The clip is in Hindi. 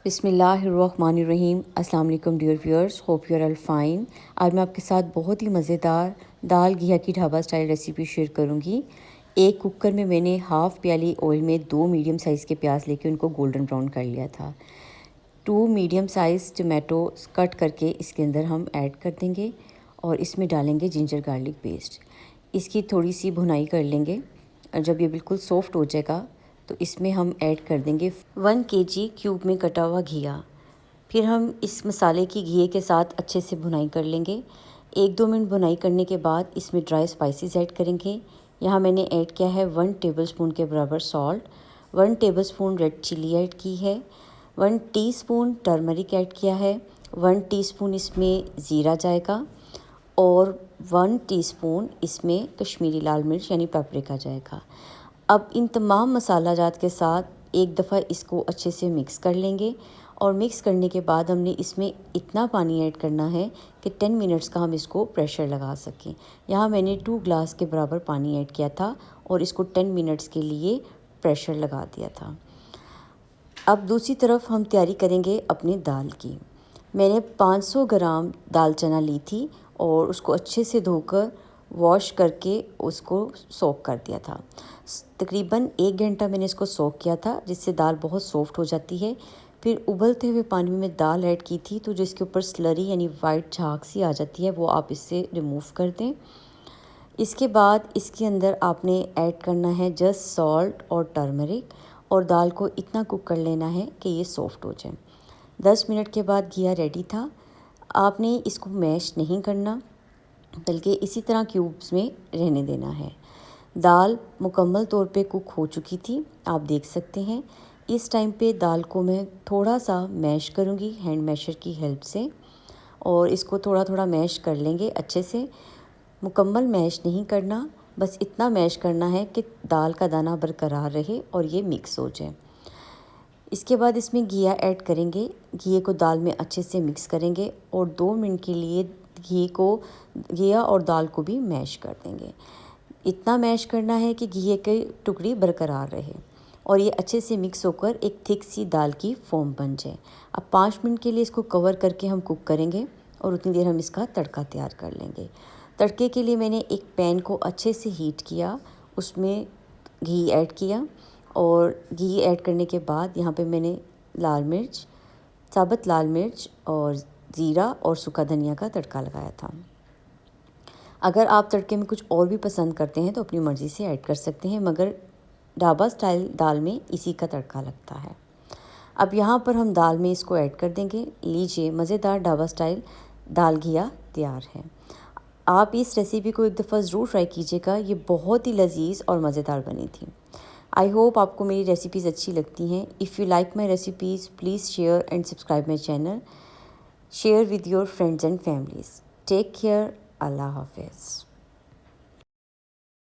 बिस्मिल्लाहिर्रहमानिर्रहीम। अस्सलाम वालेकुम dear viewers, hope you are all fine. आज मैं आपके साथ बहुत ही मज़ेदार दाल घिया की ढाबा स्टाइल रेसिपी शेयर करूंगी। एक कुकर में मैंने हाफ़ प्याली ऑयल में 2 मीडियम साइज़ के प्याज लेके उनको गोल्डन ब्राउन कर लिया था। 2 मीडियम साइज़ टमाटो कट करके इसके अंदर हम ऐड कर देंगे और इसमें डालेंगे जिंजर गार्लिक पेस्ट। इसकी थोड़ी सी भुनाई कर लेंगे और जब ये बिल्कुल सॉफ्ट हो जाएगा तो इसमें हम ऐड कर देंगे 1 केजी क्यूब में कटा हुआ घिया। फिर हम इस मसाले की घिये के साथ अच्छे से भुनाई कर लेंगे। 1-2 मिनट भुनाई करने के बाद इसमें ड्राई स्पाइसेस ऐड करेंगे। यहाँ मैंने ऐड किया है 1 टेबलस्पून के बराबर salt, 1 tablespoon red chilli add की है, 1 टीस्पून टर्मरिक ऐड किया है, 1 टीस्पून इसमें ज़ीरा जाएगा और 1 टीस्पून इसमें कश्मीरी लाल मिर्च यानी पेपरिका जाएगा। अब इन तमाम मसाला जात के साथ एक दफ़ा इसको अच्छे से मिक्स कर लेंगे और मिक्स करने के बाद हमने इसमें इतना पानी ऐड करना है कि 10 मिनट्स का हम इसको प्रेशर लगा सकें। यहाँ मैंने 2 ग्लास के बराबर पानी ऐड किया था और इसको 10 मिनट्स के लिए प्रेशर लगा दिया था। अब दूसरी तरफ हम तैयारी करेंगे अपनी दाल की। मैंने 500 ग्राम दाल चना ली थी और उसको अच्छे से धोकर वॉश करके उसको सोक कर दिया था। तकरीबन 1 घंटा मैंने इसको सोक किया था, जिससे दाल बहुत सॉफ्ट हो जाती है। फिर उबलते हुए पानी में दाल ऐड की थी, तो जो इसके ऊपर स्लरी यानी वाइट झाग सी आ जाती है वो आप इससे रिमूव कर दें। इसके बाद इसके अंदर आपने ऐड करना है जस्ट सॉल्ट और टर्मरिक और दाल को इतना कुक कर लेना है कि ये सॉफ्ट हो जाए। 10 मिनट के बाद घिया रेडी था। आपने इसको मैश नहीं करना बल्कि इसी तरह क्यूब्स में रहने देना है। दाल मुकम्मल तौर पे कुक हो चुकी थी, आप देख सकते हैं। इस टाइम पे दाल को मैं थोड़ा सा मैश करूँगी हैंड मैशर की हेल्प से और इसको थोड़ा थोड़ा मैश कर लेंगे अच्छे से। मुकम्मल मैश नहीं करना, बस इतना मैश करना है कि दाल का दाना बरकरार रहे और ये मिक्स हो जाए। इसके बाद इसमें घिया ऐड करेंगे। घिये को दाल में अच्छे से मिक्स करेंगे और 2 मिनट के लिए घिया और दाल को भी मैश कर देंगे। इतना मैश करना है कि घिये के टुकड़ी बरकरार रहे और ये अच्छे से मिक्स होकर एक थिक सी दाल की फॉर्म बन जाए। अब 5 मिनट के लिए इसको कवर करके हम कुक करेंगे और उतनी देर हम इसका तड़का तैयार कर लेंगे। तड़के के लिए मैंने एक पैन को अच्छे से हीट किया, उसमें घी ऐड किया और घी ऐड करने के बाद यहाँ पे मैंने साबुत लाल मिर्च और ज़ीरा और सूखा धनिया का तड़का लगाया था। अगर आप तड़के में कुछ और भी पसंद करते हैं तो अपनी मर्ज़ी से ऐड कर सकते हैं, मगर ढाबा स्टाइल दाल में इसी का तड़का लगता है। अब यहाँ पर हम दाल में इसको ऐड कर देंगे। लीजिए, मज़ेदार ढाबा स्टाइल दाल घिया तैयार है। आप इस रेसिपी को एक दफ़ा ज़रूर ट्राई कीजिएगा, ये बहुत ही लजीज और मज़ेदार बनी थी। आई होप आपको मेरी रेसिपीज़ अच्छी लगती हैं। If you like my recipes please share and subscribe my channel. Share with your friends and families. Take care. अल्लाह हाफिज़।